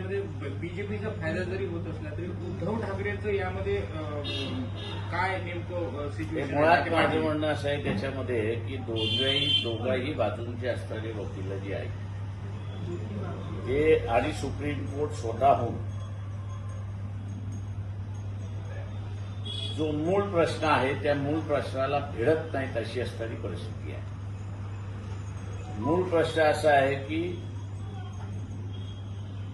यामध्ये बीजेपीचा फायदा जरी होत असला तरी उद्धव ठाकरेंचं यामध्ये काय नेमकं सिच्युएशन मुळात माझं म्हणणं असं आहे त्याच्यामध्ये की दोघाही बाजूंचे असणारे वकील जे आहेत ते आणि सुप्रीम कोर्ट स्वतःहून जो मूळ प्रश्न आहे त्या मूळ प्रश्नाला भिडत नाहीत अशी असणारी परिस्थिती आहे. मूळ प्रश्न असा आहे की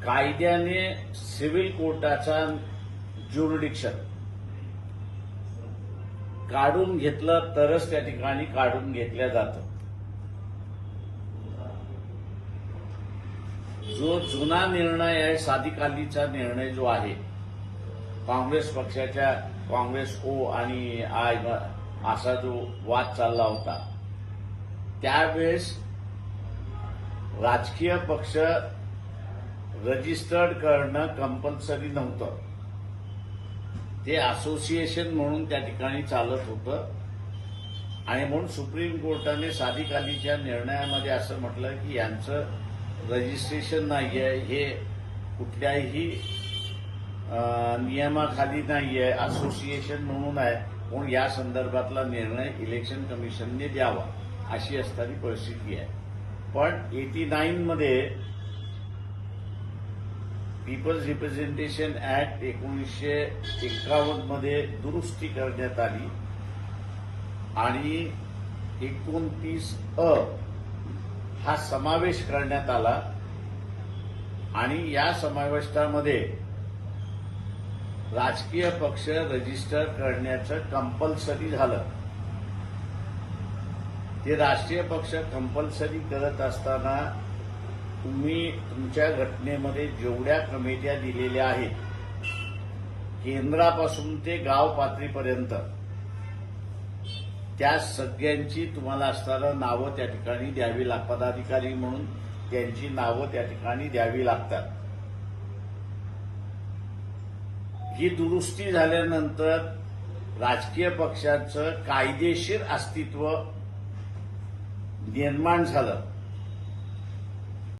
कायद्याने सिव्हिल कोर्टाचा ज्युरिडिक्शन काढून घेतलं तरच त्या ठिकाणी काढून घेतल्या जातं. जो जुना निर्णय आहे साधिकालीचा निर्णय जो आहे काँग्रेस पक्षाच्या काँग्रेस ओ आणि आय असा जो वाद चालला होता त्यावेळेस राजकीय पक्ष रजिस्टर्ड करणं कंपल्सरी नव्हतं. ते असोसिएशन म्हणून त्या ठिकाणी चालत होतं आणि म्हणून सुप्रीम कोर्टाने साधिकालीच्या निर्णयामध्ये असं म्हटलं की यांचं रजिस्ट्रेशन नाहीये, हे कुठल्याही नियमाखाली नाहीये, असोसिएशन म्हणून आहे, म्हणून या संदर्भातला निर्णय इलेक्शन कमिशनने द्यावा अशी असणारी परिस्थिती आहे. पण 89 मध्ये पीपल्स रिप्रेझेंटेशन ऍक्ट 1951 मध्ये दुरुस्ती करण्यात आली आणि 29A हा समावेश करण्यात आला आणि या समावेशामध्ये राजकीय पक्ष रजिस्टर करण्याचं कंपल्सरी झालं. ते राष्ट्रीय पक्ष कंपल्सरी करत असताना तुम्ही तुमच्या घटनेमध्ये जेवढ्या कमिट्या दिलेल्या आहेत केंद्रापासून ते गाव पातळीपर्यंत त्या सगळ्यांची तुम्हाला असणारं नावं त्या ठिकाणी द्यावी लागतात. पदाधिकारी म्हणून त्यांची नावं त्या ठिकाणी द्यावी लागतात. ही दुरुस्ती झाल्यानंतर राजकीय पक्षाचं कायदेशीर अस्तित्व निर्माण झालं